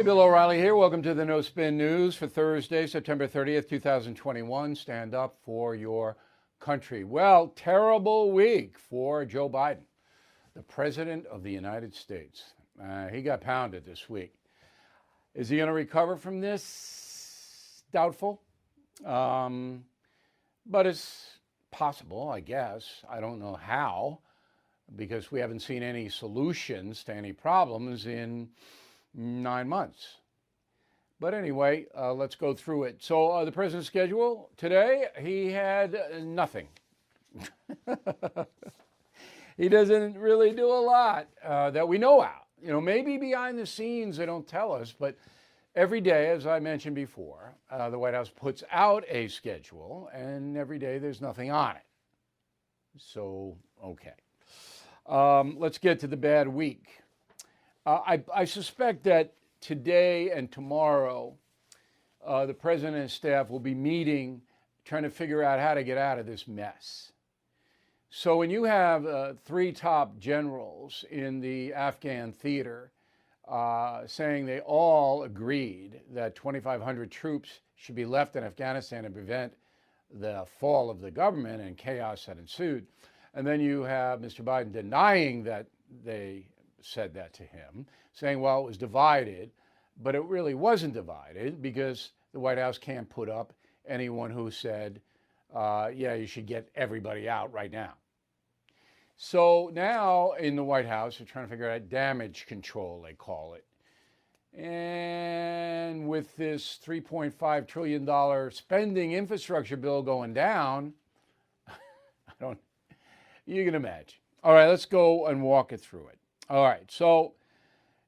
Bill O'Reilly here. Welcome to the No Spin News for Thursday, September 30th, 2021. Stand up for your country. Well, terrible week for Joe Biden, the President of the United States. He got pounded this week. Is he going to recover from this? Doubtful. But it's possible, I guess. I don't know how, because we haven't seen any solutions to any problems in 9 months. But anyway, let's go through it. So the president's schedule today, he had nothing. He doesn't really do a lot that we know out. You know, maybe behind the scenes they don't tell us, but every day, as I mentioned before, the White House puts out a schedule, and every day there's nothing on it. So, okay. Let's get to the bad week. I suspect that today and tomorrow, the president and his staff will be meeting, trying to figure out how to get out of this mess. So when you have 3 top generals in the Afghan theater saying they all agreed that 2,500 troops should be left in Afghanistan to prevent the fall of the government and chaos that ensued, and then you have Mr. Biden denying that they said that to him, saying, well, it was divided, but it really wasn't divided because the White House can't put up anyone who said, yeah, you should get everybody out right now. So now in the White House, they're trying to figure out damage control, they call it. And with this $3.5 trillion spending infrastructure bill going down, you can imagine. All right, let's go and walk it through it. All right, so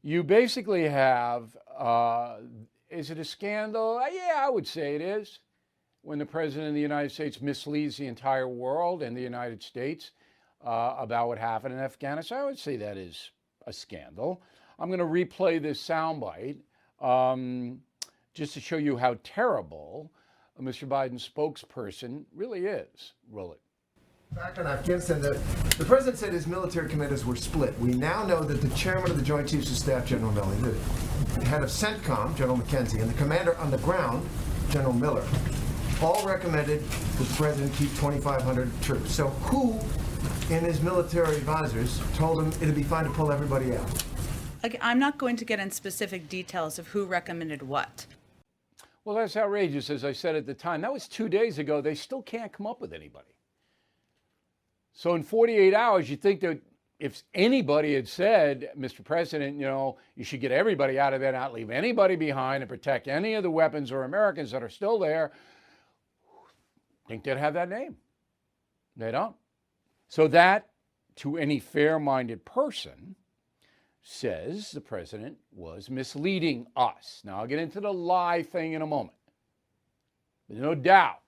you basically have, is it a scandal? Yeah, I would say it is. When the President of the United States misleads the entire world and the United States about what happened in Afghanistan, I would say that is a scandal. I'm going to replay this soundbite just to show you how terrible Mr. Biden's spokesperson really is. Roll it. Back in Afghanistan, the president said his military commanders were split. We now know that the chairman of the Joint Chiefs of Staff, General Milley, the head of CENTCOM, General McKenzie, and the commander on the ground, General Miller, all recommended that the president keep 2,500 troops. So who in his military advisors told him it'd be fine to pull everybody out? I'm not going to get in specific details of who recommended what. Well, that's outrageous, as I said at the time. That was 2 days ago. They still can't come up with anybody. So in 48 hours, you'd think that if anybody had said, Mr. President, you know, you should get everybody out of there, not leave anybody behind, and protect any of the weapons or Americans that are still there, I think they'd have that name. They don't. So that, to any fair-minded person, says the president was misleading us. Now, I'll get into the lie thing in a moment. There's no doubt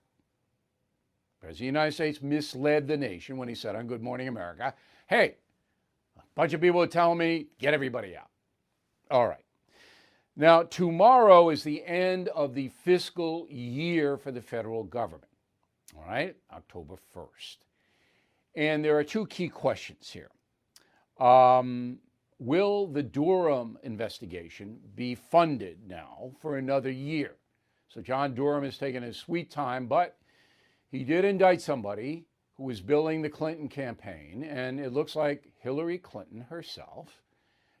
the President of the United States misled the nation when he said on Good Morning America, hey, a bunch of people are telling me, get everybody out. All right. Now, tomorrow is the end of the fiscal year for the federal government. All right, October 1st. And there are 2 key questions here. Will the Durham investigation be funded now for another year? So John Durham has taken his sweet time, but he did indict somebody who was billing the Clinton campaign, and it looks like Hillary Clinton herself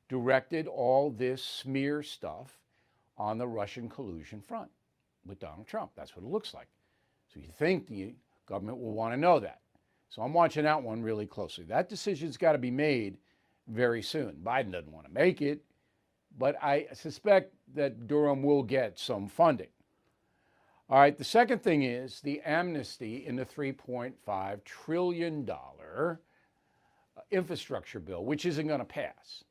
directed all this smear stuff on the Russian collusion front with Donald Trump. That's what it looks like. So you think the government will want to know that. So I'm watching that one really closely. That decision's got to be made very soon. Biden doesn't want to make it, but I suspect that Durham will get some funding. All right, the second thing is the amnesty in the $3.5 trillion infrastructure bill, which isn't going to pass.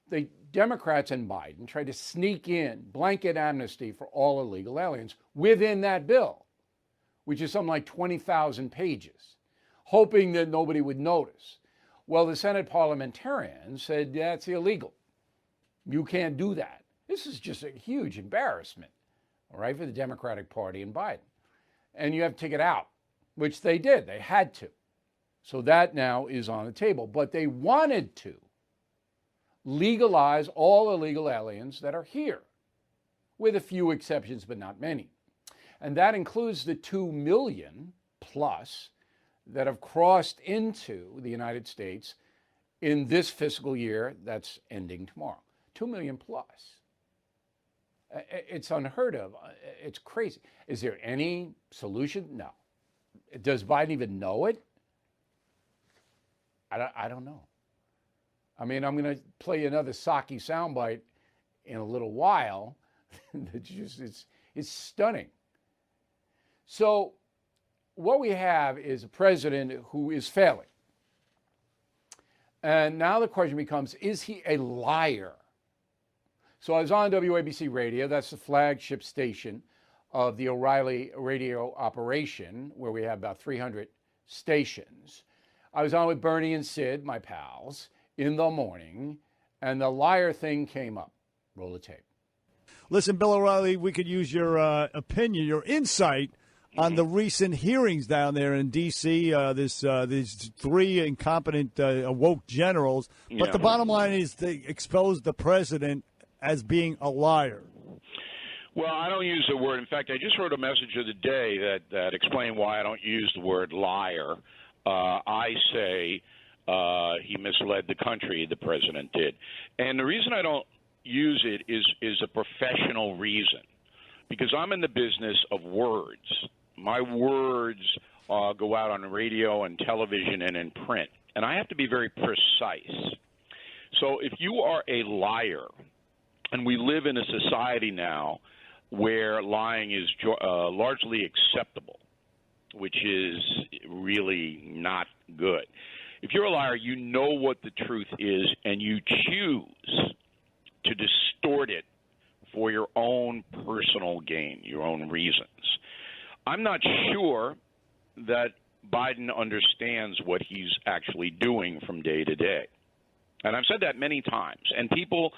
The Democrats and Biden tried to sneak in blanket amnesty for all illegal aliens within that bill, which is something like 20,000 pages, hoping that nobody would notice. Well, the Senate parliamentarians said that's illegal. You can't do that. This is just a huge embarrassment, all right, for the Democratic Party and Biden. And you have to take it out, which they did. They had to. So that now is on the table. But they wanted to legalize all illegal aliens that are here. with a few exceptions, but not many. And that includes the 2 million plus that have crossed into the United States in this fiscal year that's ending tomorrow. 2 million plus. It's unheard of. It's crazy. Is there any solution? No. Does Biden even know it? I don't know. I mean, I'm going to play another Psaki soundbite in a little while. It's stunning. So what we have is a president who is failing. And now the question becomes, is he a liar? So I was on WABC Radio, that's the flagship station of the O'Reilly radio operation, where we have about 300 stations. I was on with Bernie and Sid, my pals, in the morning, and the liar thing came up. Roll the tape. Listen, Bill O'Reilly, we could use your opinion, your insight on the recent hearings down there in D.C. These 3 incompetent woke generals. But the bottom line is they exposed the president as being a liar. Well, I don't use the word. In fact, I just wrote a message of the day that explained why I don't use the word liar. I say he misled the country, the president did. And the reason I don't use it is a professional reason, because I'm in the business of words. My words go out on radio and television and in print, and I have to be very precise. So if you are a liar, and we live in a society now where lying is largely acceptable, which is really not good. If you're a liar, you know what the truth is, and you choose to distort it for your own personal gain, your own reasons. I'm not sure that Biden understands what he's actually doing from day to day. And I've said that many times. And people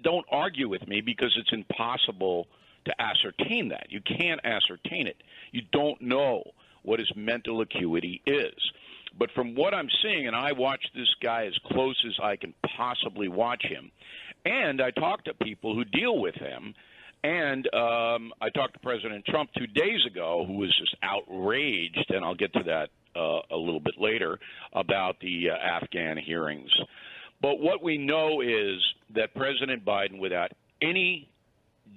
don't argue with me because it's impossible to ascertain that. You can't ascertain it. You don't know what his mental acuity is. But from what I'm seeing, and I watch this guy as close as I can possibly watch him, and I talk to people who deal with him, and I talked to President Trump 2 days ago, who was just outraged, and I'll get to that a little bit later, about the Afghan hearings. But what we know is that President Biden, without any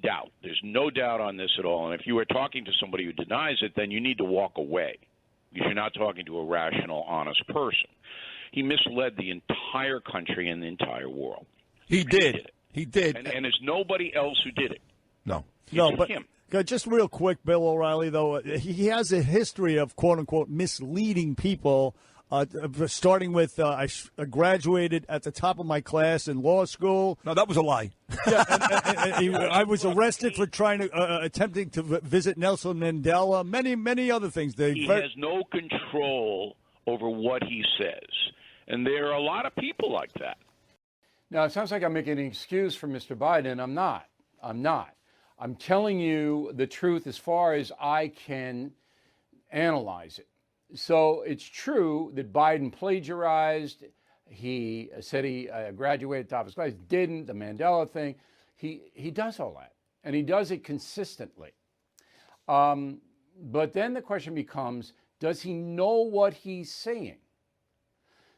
doubt, there's no doubt on this at all, and if you are talking to somebody who denies it, then you need to walk away, because you're not talking to a rational, honest person. He misled the entire country and the entire world. He did. He did. And there's nobody else who did it. No. It's But him. just real quick, Bill O'Reilly, though, he has a history of, quote-unquote, misleading people, starting with I graduated at the top of my class in law school. No, that was a lie. Yeah, I was arrested for attempting to visit Nelson Mandela, many other things. He has no control over what he says. And there are a lot of people like that. Now, it sounds like I'm making an excuse for Mr. Biden. I'm not. I'm telling you the truth as far as I can analyze it. So it's true that Biden plagiarized. He said he graduated top of his class. Didn't. The Mandela thing. He does all that, and he does it consistently. But then the question becomes, does he know what he's saying?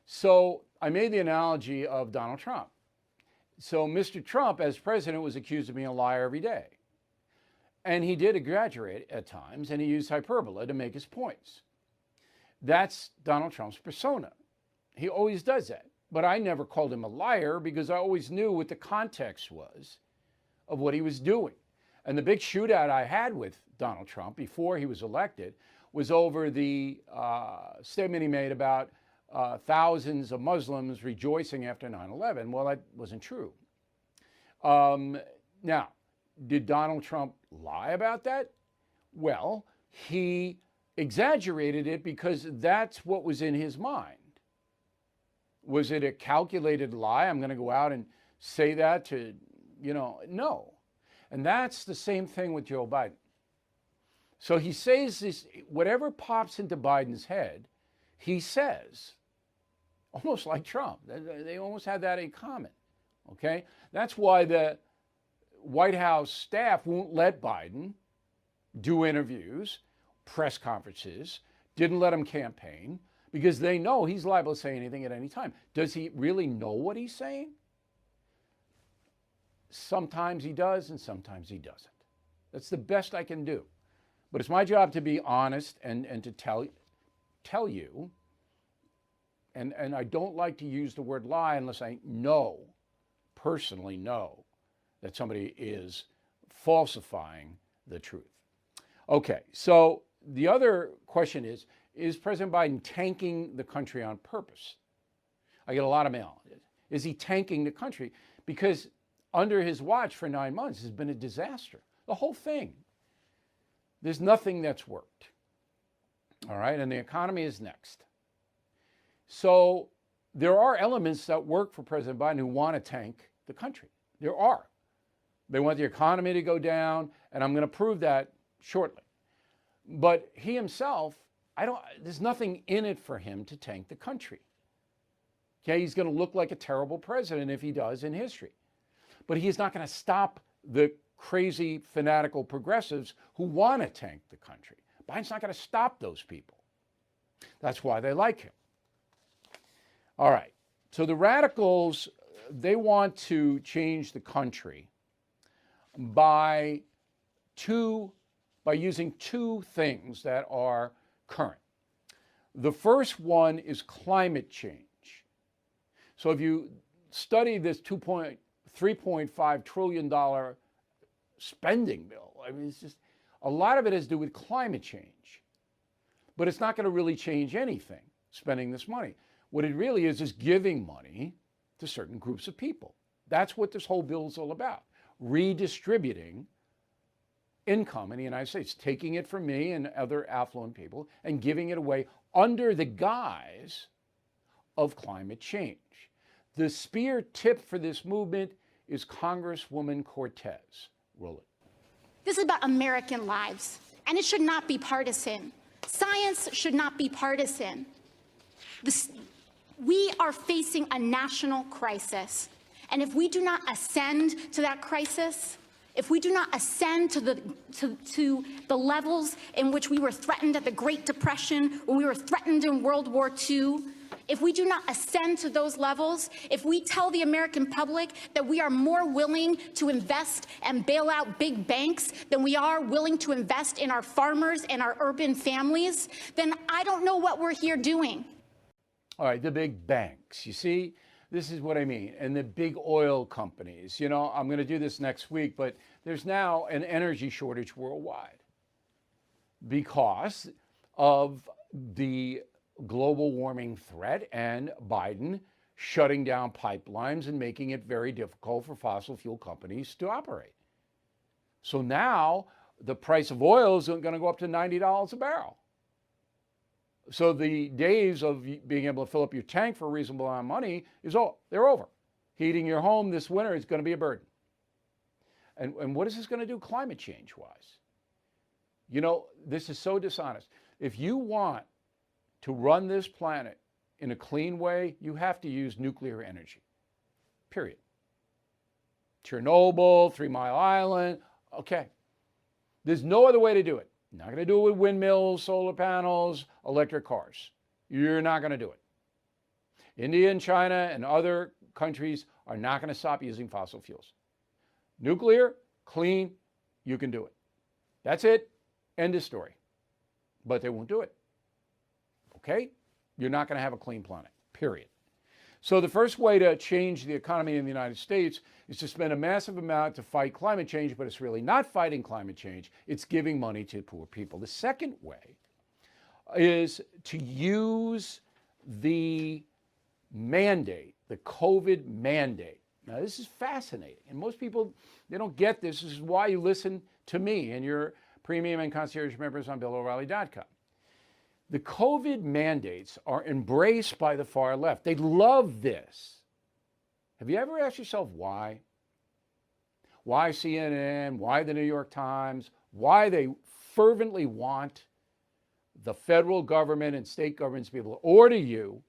So I made the analogy of Donald Trump. So Mr. Trump, as president, was accused of being a liar every day. And he did exaggerate at times, and he used hyperbole to make his points. That's Donald Trump's persona. He always does that. But I never called him a liar because I always knew what the context was of what he was doing. And the big shootout I had with Donald Trump before he was elected was over the statement he made about thousands of Muslims rejoicing after 9/11. Well, that wasn't true. Now, did Donald Trump lie about that? Well, he exaggerated it because that's what was in his mind. Was it a calculated lie? I'm going to go out and say that to, no. And that's the same thing with Joe Biden. So he says this, whatever pops into Biden's head, he says, almost like Trump. They almost had that in common, okay? That's why White House staff won't let Biden do interviews, press conferences, didn't let him campaign because they know he's liable to say anything at any time. Does he really know what he's saying? Sometimes he does and sometimes he doesn't. That's the best I can do. But it's my job to be honest and to tell you, and I don't like to use the word lie unless I personally know that somebody is falsifying the truth. Okay, so the other question is President Biden tanking the country on purpose? I get a lot of mail. Is he tanking the country? Because under his watch for 9 months has been a disaster. The whole thing. There's nothing that's worked. All right, and the economy is next. So there are elements that work for President Biden who want to tank the country. There are. They want the economy to go down, and I'm going to prove that shortly. But he himself, there's nothing in it for him to tank the country. Okay, he's going to look like a terrible president if he does in history. But he's not going to stop the crazy, fanatical progressives who want to tank the country. Biden's not going to stop those people. That's why they like him. All right, so the radicals, they want to change the country by using two things that are current. The first one is climate change. So if you study this $3.5 trillion spending bill, I mean, it's just a lot of it has to do with climate change. But it's not going to really change anything, spending this money. What it really is giving money to certain groups of people. That's what this whole bill is all about. Redistributing income in the United States, taking it from me and other affluent people and giving it away under the guise of climate change. The spear tip for this movement is Congresswoman Cortez. Roll it. This is about American lives, and it should not be partisan. Science should not be partisan. We are facing a national crisis, and if we do not ascend to that crisis, if we do not ascend to the levels in which we were threatened at the Great Depression, when we were threatened in World War II, if we do not ascend to those levels, if we tell the American public that we are more willing to invest and bail out big banks than we are willing to invest in our farmers and our urban families, then I don't know what we're here doing. All right, the big banks. You see, this is what I mean. And the big oil companies. You know, I'm going to do this next week, but there's now an energy shortage worldwide because of the global warming threat and Biden shutting down pipelines and making it very difficult for fossil fuel companies to operate. So now the price of oil is going to go up to $90 a barrel. So the days of being able to fill up your tank for a reasonable amount of money they're over. Heating your home this winter is going to be a burden. And what is this going to do climate change wise? You know, this is so dishonest. If you want to run this planet in a clean way, you have to use nuclear energy, period. Chernobyl, 3 Mile Island, okay. There's no other way to do it. You're not going to do it with windmills, solar panels, electric cars. You're not going to do it. India and China and other countries are not going to stop using fossil fuels. Nuclear, clean, you can do it. That's it. End of story. But they won't do it. Okay? You're not going to have a clean planet, period. So the first way to change the economy in the United States is to spend a massive amount to fight climate change, but it's really not fighting climate change. It's giving money to poor people. The second way is to use the mandate, the COVID mandate. Now, this is fascinating. And most people, they don't get this. This is why you listen to me and your premium and concierge members on BillO'Reilly.com. The COVID mandates are embraced by the far left. They love this. Have you ever asked yourself why? Why CNN? Why the New York Times? Why they fervently want the federal government and state governments to be able to order you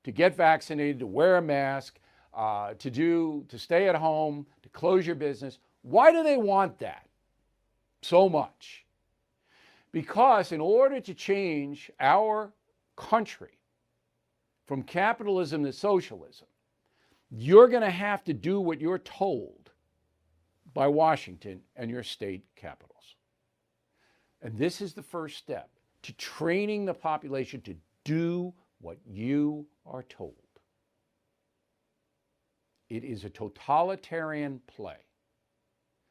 to get vaccinated, to wear a mask, to stay at home, to close your business. Why do they want that so much? Because in order to change our country from capitalism to socialism, you're going to have to do what you're told by Washington and your state capitals. And this is the first step to training the population to do what you are told. It is a totalitarian play.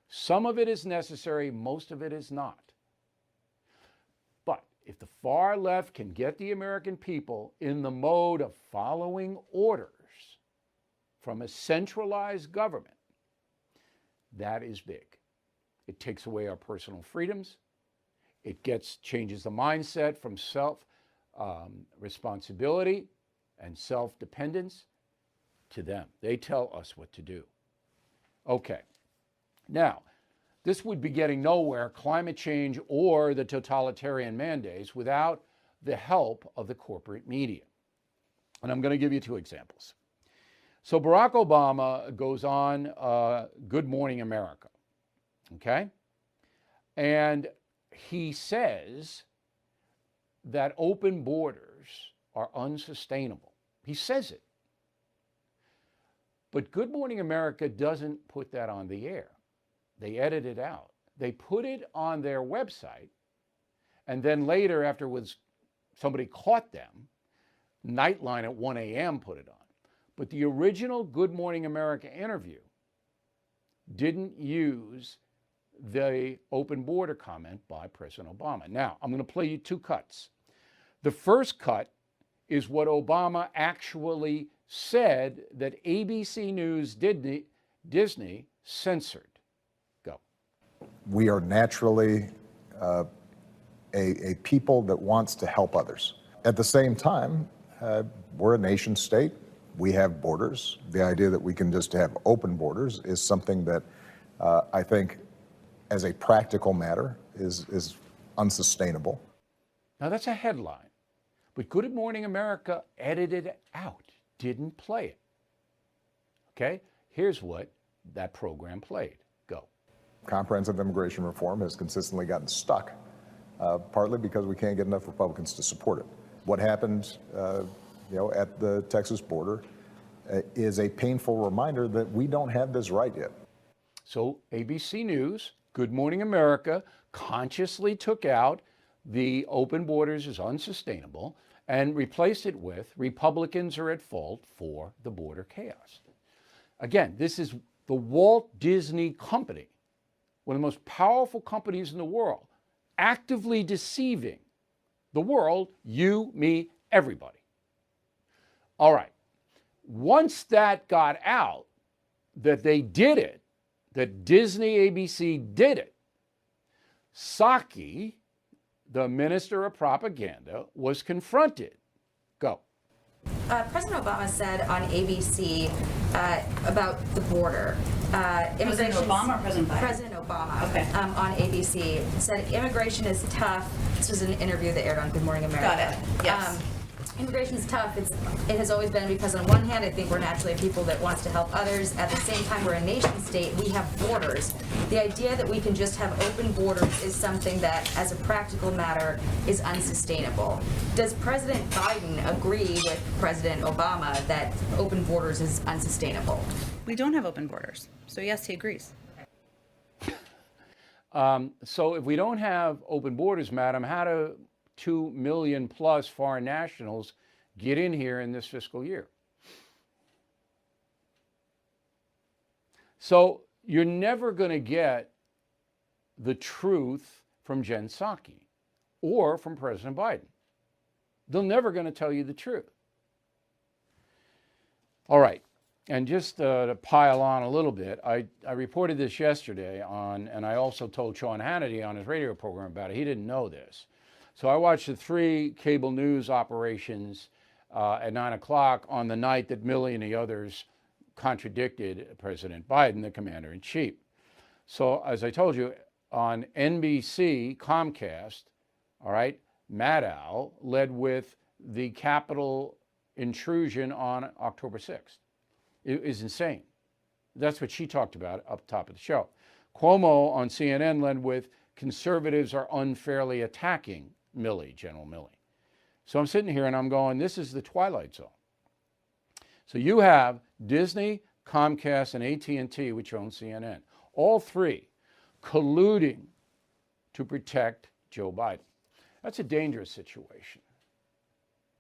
Some of it is necessary, most of it is not. But if the far left can get the American people in the mode of following orders from a centralized government, that is big. It takes away our personal freedoms. It changes the mindset from responsibility and self-dependence to them. They tell us what to do. Okay. Now, this would be getting nowhere, climate change or the totalitarian mandates, without the help of the corporate media. And I'm going to give you two examples. So Barack Obama goes on Good Morning America, okay? And he says that open borders are unsustainable. He says it. But Good Morning America doesn't put that on the air. They edit it out. They put it on their website, and then later, afterwards, somebody caught them. Nightline at 1 a.m. put it on. But the original Good Morning America interview didn't use the open border comment by President Obama. Now, I'm going to play you two cuts. The first cut is what Obama actually said that ABC News Disney censored. Go. We are naturally a people that wants to help others. At the same time, we're a nation state. We have borders. The idea that we can just have open borders is something that I think, as a practical matter, is unsustainable. Now, that's a headline. But Good Morning America edited it out, didn't play it. Okay? Here's what that program played. Go. Comprehensive immigration reform has consistently gotten stuck, partly because we can't get enough Republicans to support it. What happened at the Texas border is a painful reminder that we don't have this right yet. So ABC News, Good Morning America, consciously took out the open borders is unsustainable and replaced it with Republicans are at fault for the border chaos. Again, this is the Walt Disney Company, one of the most powerful companies in the world, actively deceiving the world, you, me, everybody. All right. Once that got out, that they did it, that Disney ABC did it, Psaki, the minister of propaganda, was confronted. Go. President Obama said on ABC about the border. President Obama or President Biden? President Obama. Okay. On ABC said immigration is tough. This was an interview that aired on Good Morning America. Got it. Yes. Immigration is tough. It has always been because on one hand, I think we're naturally a people that wants to help others. At the same time, we're a nation state. We have borders. The idea that we can just have open borders is something that, as a practical matter, is unsustainable. Does President Biden agree with President Obama that open borders is unsustainable? We don't have open borders. So yes, he agrees. So if we don't have open borders, madam, how do 2 million plus foreign nationals get in here in this fiscal year? So you're never going to get the truth from Jen Psaki or from President Biden. They're never going to tell you the truth. All right. And just to pile on a little bit, I reported this yesterday and I also told Sean Hannity on his radio program about it. He didn't know this. So I watched the 3 cable news operations at 9 o'clock on the night that Milley and the others contradicted President Biden, the commander-in-chief. So as I told you, on NBC, Comcast, all right, Maddow led with the Capitol intrusion on October 6th. It is insane. That's what she talked about up top of the show. Cuomo on CNN led with, conservatives are unfairly attacking Milley, General Milley. So I'm sitting here and I'm going, this is the twilight zone. So you have Disney, Comcast, and AT&T, which own CNN, all three colluding to protect Joe Biden. That's a dangerous situation.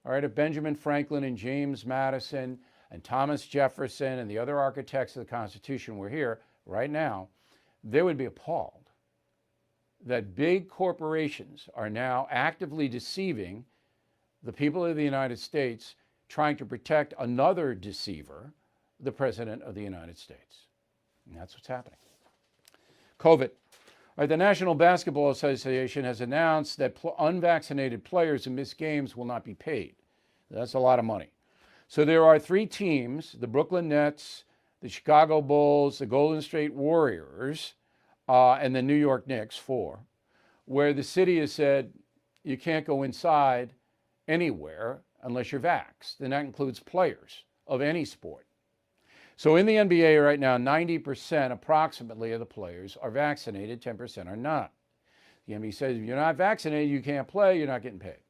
All right, if Benjamin Franklin and James Madison and Thomas Jefferson and the other architects of the Constitution were here right now, they would be appalled that big corporations are now actively deceiving the people of the United States, trying to protect another deceiver, the President of the United States. And that's what's happening. COVID. All right, the National Basketball Association has announced that unvaccinated players who miss games will not be paid. That's a lot of money. So there are three teams, the Brooklyn Nets, the Chicago Bulls, the Golden State Warriors, and the New York Knicks, 4, where the city has said you can't go inside anywhere unless you're vaxxed, and that includes players of any sport. So in the NBA right now, 90% approximately of the players are vaccinated, 10% are not. The NBA says if you're not vaccinated, you can't play, you're not getting paid.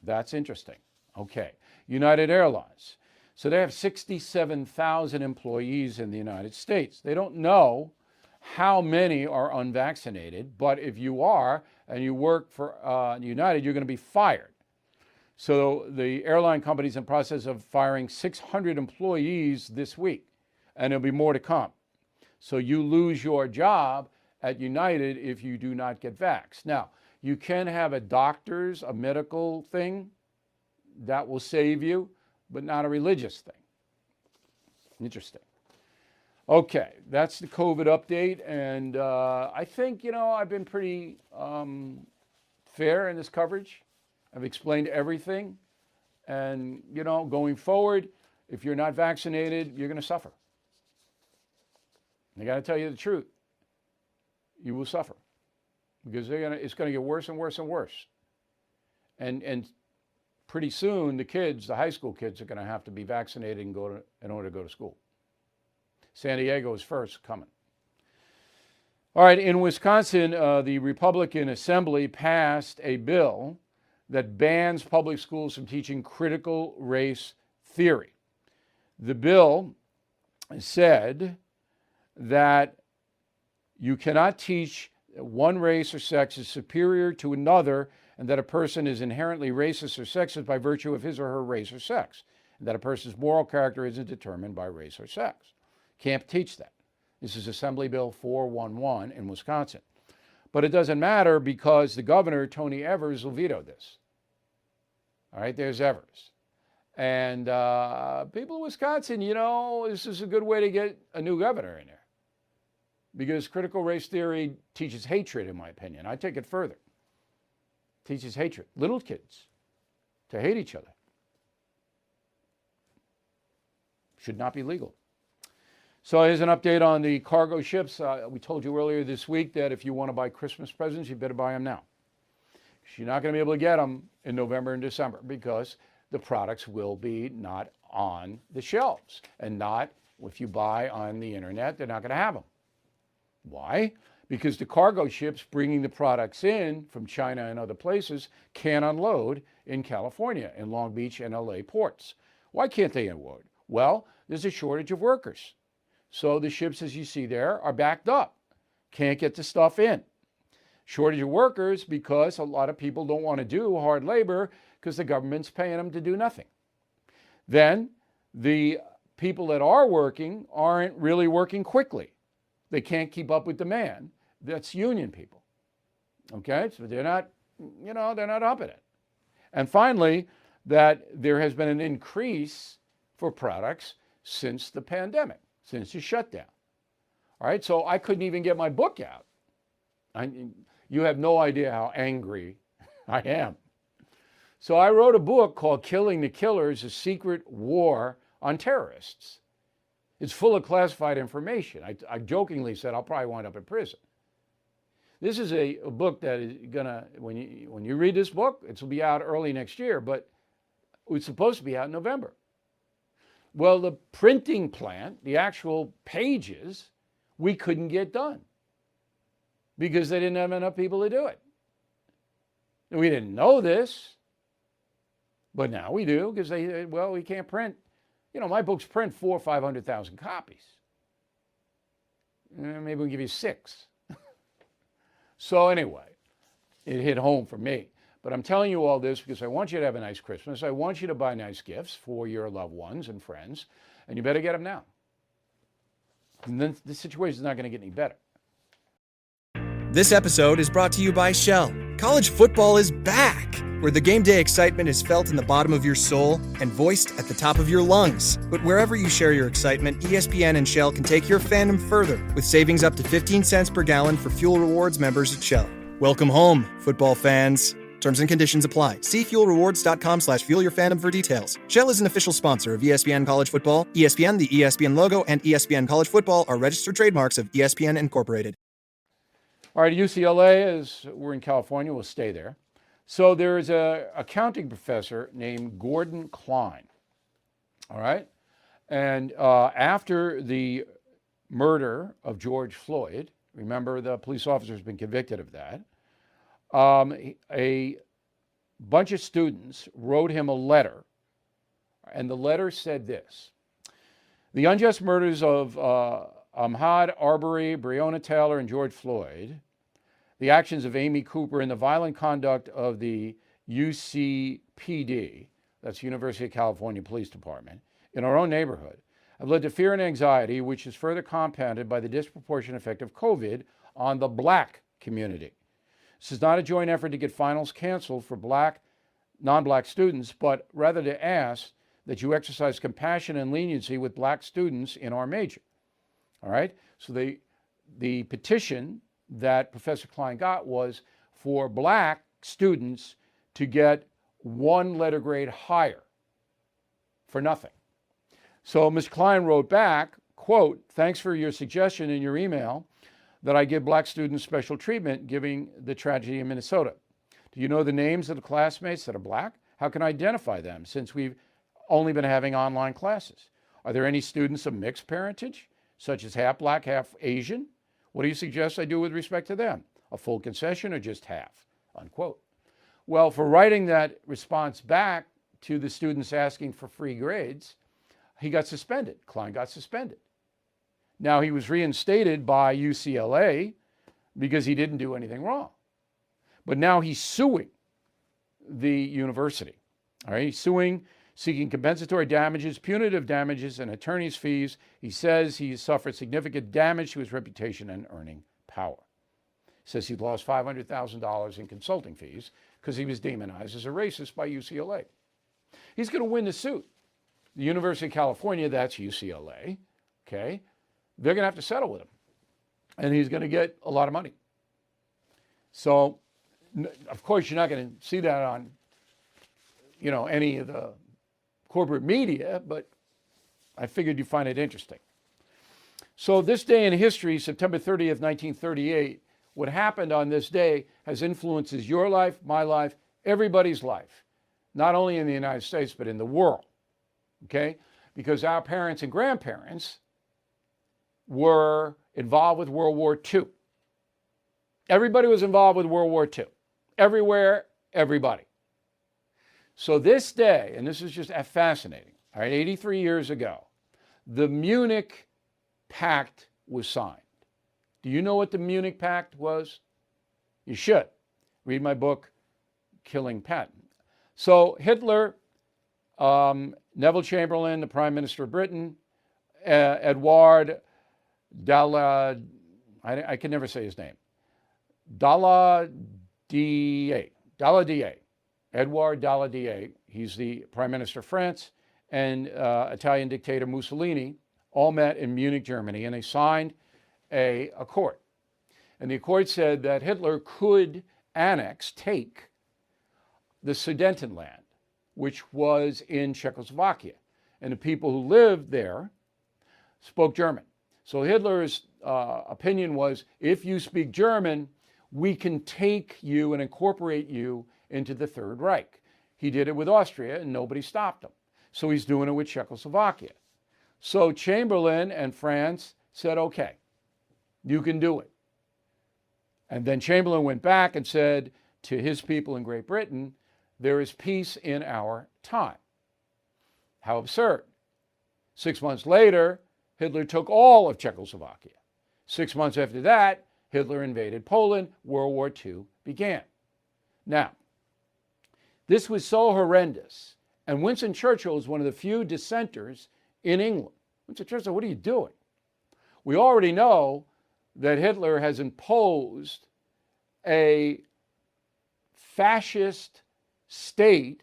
That's interesting. Okay. United Airlines. So they have 67,000 employees in the United States. They don't know how many are unvaccinated, but if you are and you work for United, you're going to be fired. So the airline company's in process of firing 600 employees this week, and there'll be more to come. So you lose your job at United if you do not get vaxxed. Now, you can have a medical thing that will save you, but not a religious thing. Interesting. Okay, that's the COVID update, and I think, I've been pretty fair in this coverage. I've explained everything, and, going forward, if you're not vaccinated, you're going to suffer. I got to tell you the truth. You will suffer because it's going to get worse and worse and worse. And pretty soon, the high school kids are going to have to be vaccinated in order to go to school. San Diego is first coming. All right, in Wisconsin, the Republican Assembly passed a bill that bans public schools from teaching critical race theory. The bill said that you cannot teach one race or sex is superior to another, and that a person is inherently racist or sexist by virtue of his or her race or sex, and that a person's moral character isn't determined by race or sex. Can't teach that. This is Assembly Bill 411 in Wisconsin. But it doesn't matter because the governor, Tony Evers, will veto this. All right, there's Evers. And people in Wisconsin, this is a good way to get a new governor in there. Because critical race theory teaches hatred, in my opinion. I take it further. Teaches hatred. Little kids to hate each other. Should not be legal. So here's an update on the cargo ships. We told you earlier this week that if you want to buy Christmas presents, you better buy them now. You're not going to be able to get them in November and December because the products will be not on the shelves. And not, if you buy on the internet, they're not going to have them. Why? Because the cargo ships bringing the products in from China and other places can't unload in California, in Long Beach and LA ports. Why can't they unload? Well, there's a shortage of workers. So the ships, as you see there, are backed up. Can't get the stuff in. Shortage of workers because a lot of people don't want to do hard labor because the government's paying them to do nothing. Then the people that are working aren't really working quickly. They can't keep up with demand. That's union people. Okay, so they're not up in it. And finally, that there has been an increase for products since the pandemic, since the shutdown. All right, so I couldn't even get my book out. You have no idea how angry I am. So I wrote a book called Killing the Killers, A Secret War on Terrorists. It's full of classified information. I jokingly said I'll probably wind up in prison. This is a book that is gonna, when you read this book, it will be out early next year, but it's supposed to be out in November. Well, the printing plant, the actual pages, we couldn't get done. because they didn't have enough people to do it. We didn't know this, but now we do because we can't print. My books print 400,000 or 500,000 copies. Maybe we'll give you 6. So anyway, it hit home for me. But I'm telling you all this because I want you to have a nice Christmas. I want you to buy nice gifts for your loved ones and friends, and you better get them now. And then the situation is not going to get any better. This episode is brought to you by Shell. College football is back, where the game day excitement is felt in the bottom of your soul and voiced at the top of your lungs. But wherever you share your excitement, ESPN and Shell can take your fandom further with savings up to 15 cents per gallon for fuel rewards members at Shell. Welcome home, football fans. Terms and conditions apply. See fuelrewards.com/fuelyourfandom for details. Shell is an official sponsor of ESPN College Football. ESPN, the ESPN logo, and ESPN College Football are registered trademarks of ESPN Incorporated. All right, UCLA, as we're in California, we'll stay there. So there is an accounting professor named Gordon Klein, all right? And after the murder of George Floyd, remember the police officer has been convicted of that, a bunch of students wrote him a letter, and the letter said this: the unjust murders of Ahmaud Arbery, Breonna Taylor, and George Floyd, the actions of Amy Cooper, and the violent conduct of the UCPD, that's University of California Police Department, in our own neighborhood, have led to fear and anxiety, which is further compounded by the disproportionate effect of COVID on the Black community. This is not a joint effort to get finals canceled for non-Black students, but rather to ask that you exercise compassion and leniency with Black students in our major. All right? So the petition that Professor Klein got was for Black students to get 1 letter grade higher for nothing. So Ms. Klein wrote back, quote, "Thanks for your suggestion in your email that I give Black students special treatment given the tragedy in Minnesota. Do you know the names of the classmates that are Black? How can I identify them since we've only been having online classes? Are there any students of mixed parentage, such as half Black, half Asian? What do you suggest I do with respect to them? A full concession or just half?" Unquote. Well, for writing that response back to the students asking for free grades, he got suspended. Klein got suspended. Now, he was reinstated by UCLA because he didn't do anything wrong. But now he's suing the university. All right, he's suing, seeking compensatory damages, punitive damages, and attorney's fees. He says he suffered significant damage to his reputation and earning power. He says he lost $500,000 in consulting fees because he was demonized as a racist by UCLA. He's going to win the suit. The University of California, that's UCLA, okay, they're going to have to settle with him. And he's going to get a lot of money. So, of course, you're not going to see that on, any of the corporate media, but I figured you'd find it interesting. So this day in history, September 30th, 1938, what happened on this day has influences your life, my life, everybody's life, not only in the United States, but in the world, okay? Because our parents and grandparents were involved with World War II. Everybody was involved with World War II. Everywhere, everybody. So this day, and this is just fascinating, all right, 83 years ago, the Munich Pact was signed. Do you know what the Munich Pact was? You should. Read my book, Killing Patton. So Hitler, Neville Chamberlain, the Prime Minister of Britain, Edouard Daladier, I can never say his name, Daladier, Edouard Daladier, he's the Prime Minister of France, and Italian dictator Mussolini all met in Munich, Germany, and they signed an accord. And the accord said that Hitler could take the Sudetenland, which was in Czechoslovakia. And the people who lived there spoke German. So Hitler's opinion was, if you speak German, we can take you and incorporate you into the Third Reich. He did it with Austria and nobody stopped him. So he's doing it with Czechoslovakia. So Chamberlain and France said, okay, you can do it. And then Chamberlain went back and said to his people in Great Britain, there is peace in our time. How absurd. 6 months later, Hitler took all of Czechoslovakia. 6 months after that, Hitler invaded Poland. World War II began. Now, this was so horrendous, and Winston Churchill was one of the few dissenters in England. Winston Churchill said, what are you doing? We already know that Hitler has imposed a fascist state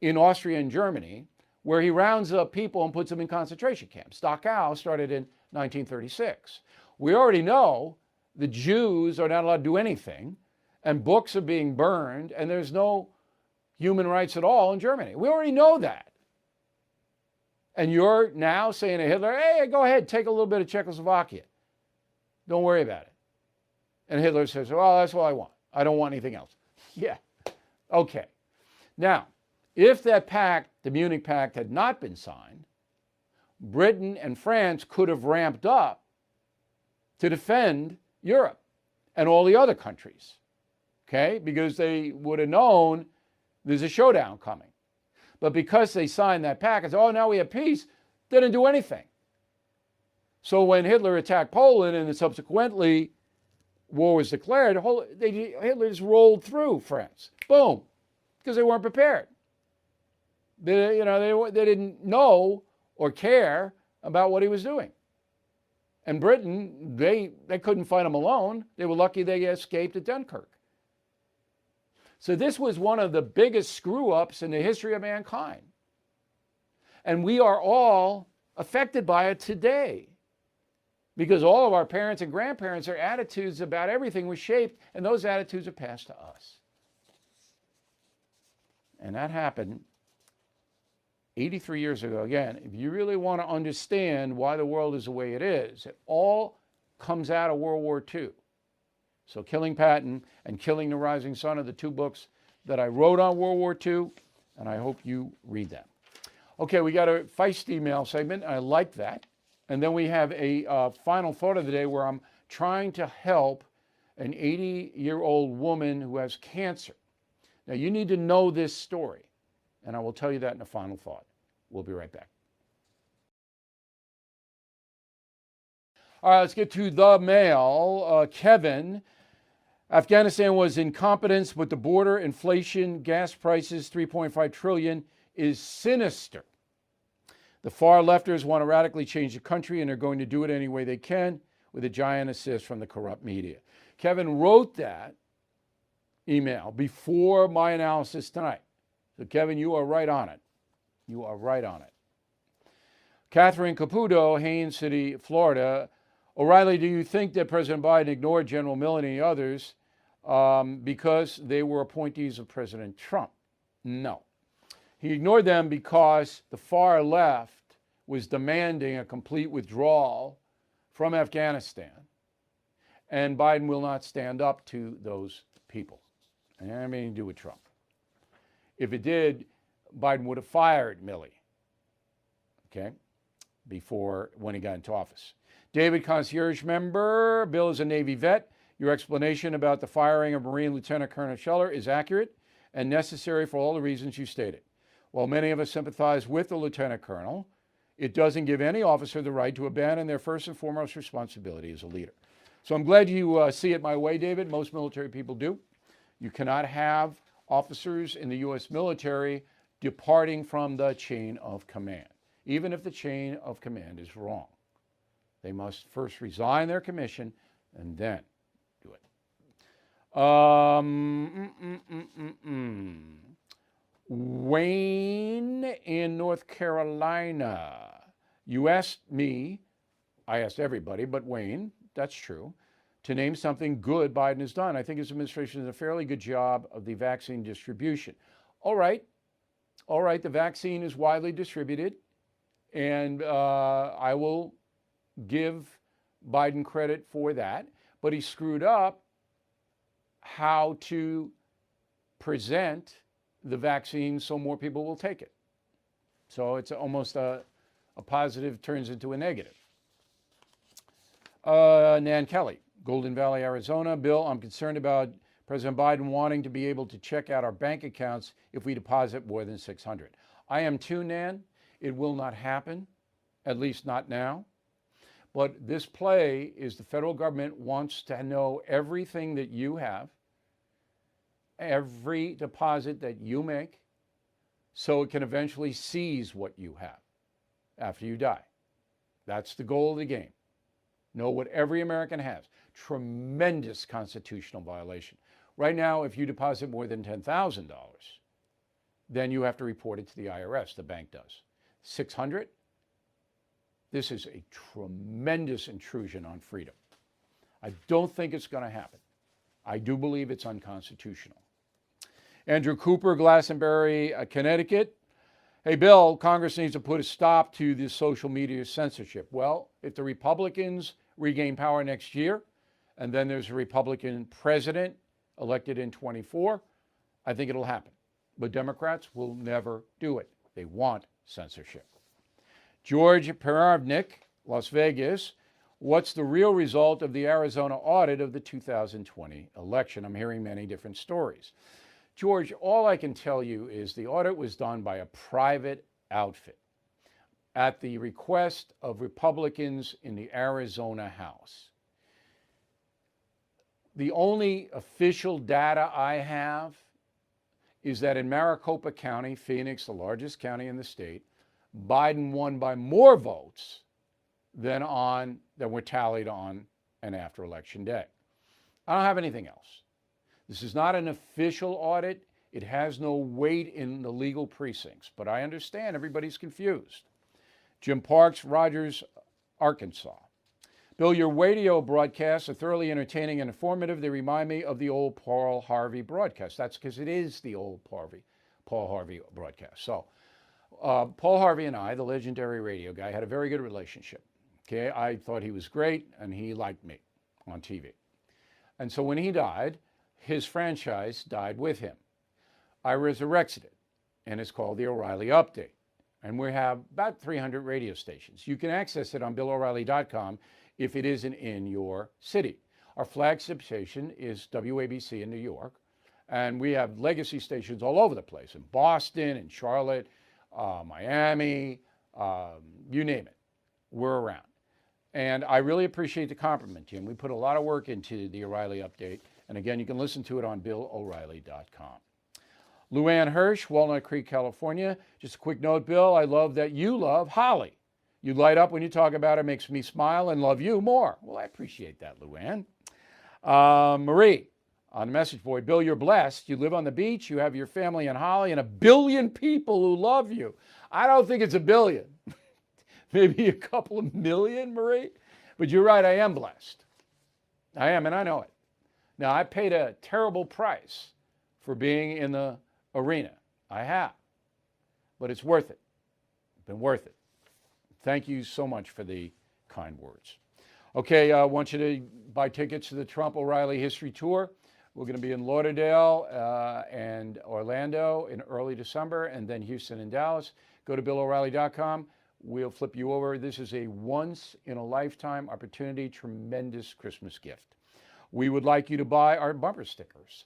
in Austria and Germany where he rounds up people and puts them in concentration camps. Dachau started in 1936. We already know the Jews are not allowed to do anything, and books are being burned, and there's no human rights at all in Germany. We already know that. And you're now saying to Hitler, hey, go ahead, take a little bit of Czechoslovakia. Don't worry about it. And Hitler says, well, that's what I want. I don't want anything else. Yeah, okay. Now, if that pact, the Munich Pact, had not been signed, Britain and France could have ramped up to defend Europe and all the other countries, okay? Because they would have known there's a showdown coming. But because they signed that pact and said, oh, now we have peace, they didn't do anything. So when Hitler attacked Poland and then subsequently war was declared, Hitler just rolled through France. Boom. Because they weren't prepared. They didn't know or care about what he was doing. And Britain, they couldn't fight him alone. They were lucky they escaped at Dunkirk. So this was one of the biggest screw-ups in the history of mankind. And we are all affected by it today because all of our parents and grandparents, their attitudes about everything was shaped, and those attitudes are passed to us. And that happened 83 years ago. Again, if you really want to understand why the world is the way it is, it all comes out of World War II. So Killing Patton and Killing the Rising Sun are the two books that I wrote on World War II, and I hope you read them. Okay, we got a feisty mail segment. I like that. And then we have a final thought of the day where I'm trying to help an 80-year-old woman who has cancer. Now, you need to know this story, and I will tell you that in a final thought. We'll be right back. All right, let's get to the mail. Kevin, Afghanistan was incompetence, but the border, inflation, gas prices, $3.5 trillion is sinister. The far lefters want to radically change the country, and they're going to do it any way they can with a giant assist from the corrupt media. Kevin wrote that email before my analysis tonight. So, Kevin, you are right on it. You are right on it. Catherine Caputo, Haines City, Florida. O'Reilly, do you think that President Biden ignored General Milley and the others because they were appointees of President Trump? No. He ignored them because the far left was demanding a complete withdrawal from Afghanistan, and Biden will not stand up to those people. And that had anything to do with Trump. If it did, Biden would have fired Milley, okay, when he got into office. David, concierge member. Bill is a Navy vet. Your explanation about the firing of Marine Lieutenant Colonel Scheller is accurate and necessary for all the reasons you stated. While many of us sympathize with the Lieutenant Colonel, it doesn't give any officer the right to abandon their first and foremost responsibility as a leader. So I'm glad you see it my way, David. Most military people do. You cannot have officers in the U.S. military departing from the chain of command, even if the chain of command is wrong. They must first resign their commission and then do it. Wayne in North Carolina. You asked me, I asked everybody, but Wayne, that's true, to name something good Biden has done. I think his administration does a fairly good job of the vaccine distribution. All right, the vaccine is widely distributed, and I will give Biden credit for that, but he screwed up how to present the vaccine so more people will take it. So it's almost a positive turns into a negative. Nan Kelly, Golden Valley, Arizona. Bill, I'm concerned about President Biden wanting to be able to check out our bank accounts if we deposit more than $600. I am too, Nan. It will not happen, at least not now. But this play is the federal government wants to know everything that you have, every deposit that you make, so it can eventually seize what you have after you die. That's the goal of the game. Know what every American has. Tremendous constitutional violation. Right now, if you deposit more than $10,000, then you have to report it to the IRS. The bank does. $600? This is a tremendous intrusion on freedom. I don't think it's going to happen. I do believe it's unconstitutional. Andrew Cooper, Glastonbury, Connecticut. Hey, Bill, Congress needs to put a stop to this social media censorship. Well, if the Republicans regain power next year, and then there's a Republican president elected in 24, I think it'll happen. But Democrats will never do it. They want censorship. George Peravnik, Las Vegas. What's the real result of the Arizona audit of the 2020 election? I'm hearing many different stories. George, all I can tell you is the audit was done by a private outfit at the request of Republicans in the Arizona House. The only official data I have is that in Maricopa County, Phoenix, the largest county in the state, Biden won by more votes than were tallied on and after Election Day. I don't have anything else. This is not an official audit. It has no weight in the legal precincts, but I understand everybody's confused. Jim Parks, Rogers, Arkansas. Bill, your radio broadcasts are thoroughly entertaining and informative. They remind me of the old Paul Harvey broadcast. That's because it is the old Paul Harvey broadcast. So Paul Harvey and I, the legendary radio guy, had a very good relationship. Okay, I thought he was great, and he liked me on TV. And so when he died, his franchise died with him. I resurrected it, and it's called the O'Reilly Update. And we have about 300 radio stations. You can access it on BillO'Reilly.com if it isn't in your city. Our flagship station is WABC in New York, and we have legacy stations all over the place, in Boston, in Charlotte, Miami, you name it. We're around. And I really appreciate the compliment, Jim. We put a lot of work into the O'Reilly Update. And again, you can listen to it on BillO'Reilly.com. Luann Hirsch, Walnut Creek, California. Just a quick note, Bill, I love that you love Holly. You light up when you talk about it, makes me smile and love you more. Well, I appreciate that, Luann. Marie, on the message board, Bill, you're blessed. You live on the beach, you have your family in Holly, and 1 billion people who love you. I don't think it's 1 billion. Maybe a couple of million, Marie. But you're right, I am blessed. I am, and I know it. Now, I paid a terrible price for being in the arena. I have. But it's worth it. It's been worth it. Thank you so much for the kind words. Okay, I want you to buy tickets to the Trump O'Reilly History Tour. We're going to be in Lauderdale and Orlando in early December, and then Houston and Dallas. Go to BillO'Reilly.com. We'll flip you over. This is a once-in-a-lifetime opportunity, tremendous Christmas gift. We would like you to buy our bumper stickers.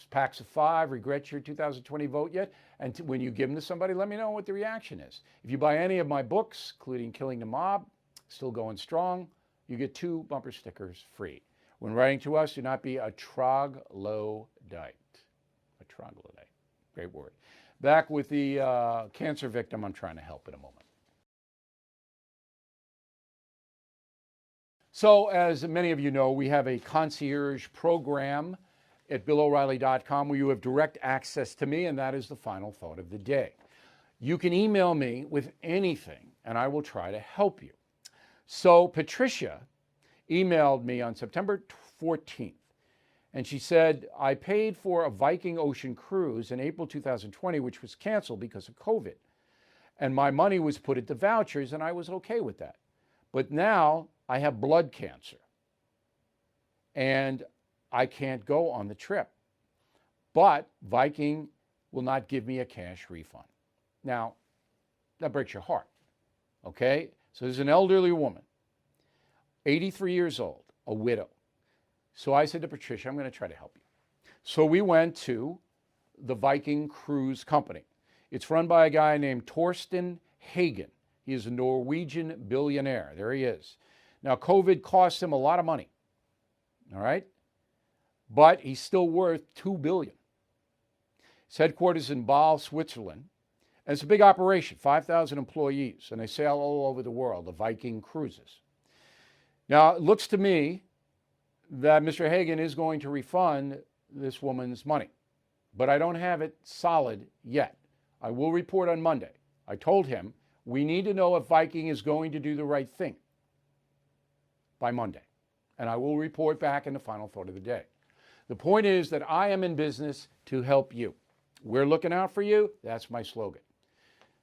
Packs of 5, regret your 2020 vote yet? And when you give them to somebody, let me know what the reaction is. If you buy any of my books, including Killing the Mob, still going strong, you get 2 bumper stickers free. When writing to us, do not be a troglodyte. A troglodyte. Great word. Back with the cancer victim I'm trying to help in a moment. So, as many of you know, we have a concierge program at BillO'Reilly.com where you have direct access to me, and that is the final thought of the day. You can email me with anything, and I will try to help you. So, Patricia emailed me on September 14th, and she said, I paid for a Viking Ocean cruise in April 2020, which was canceled because of COVID. And my money was put into vouchers, and I was okay with that. But now I have blood cancer, and I can't go on the trip. But Viking will not give me a cash refund. Now, that breaks your heart, okay? So there's an elderly woman, 83 years old, a widow. So I said to Patricia, I'm going to try to help you. So we went to the Viking Cruise Company. It's run by a guy named Torsten Hagen. He is a Norwegian billionaire. There he is. Now, COVID cost him a lot of money, all right? But he's still worth $2 billion. His headquarters in Basel, Switzerland. And it's a big operation, 5,000 employees, and they sail all over the world, the Viking cruises. Now, it looks to me that Mr. Hagen is going to refund this woman's money, but I don't have it solid yet. I will report on Monday. I told him we need to know if Viking is going to do the right thing by Monday, and I will report back in the final thought of the day. The point is that I am in business to help you. We're looking out for you. That's my slogan.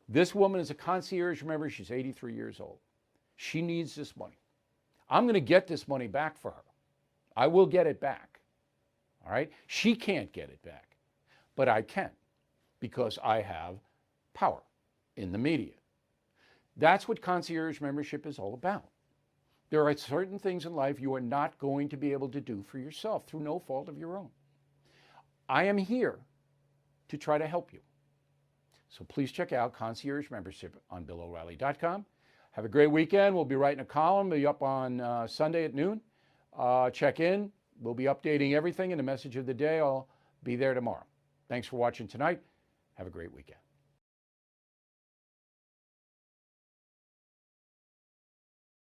This woman is a concierge member. She's 83 years old. She needs this money. I'm going to get this money back for her. I will get it back. All right? She can't get it back, but I can because I have power in the media. That's what concierge membership is all about. There are certain things in life you are not going to be able to do for yourself through no fault of your own. I am here to try to help you. So please check out concierge membership on BillO'Reilly.com. Have a great weekend. We'll be writing a column. We'll be up on Sunday at noon. Check in. We'll be updating everything in the message of the day. I'll be there tomorrow. Thanks for watching tonight. Have a great weekend.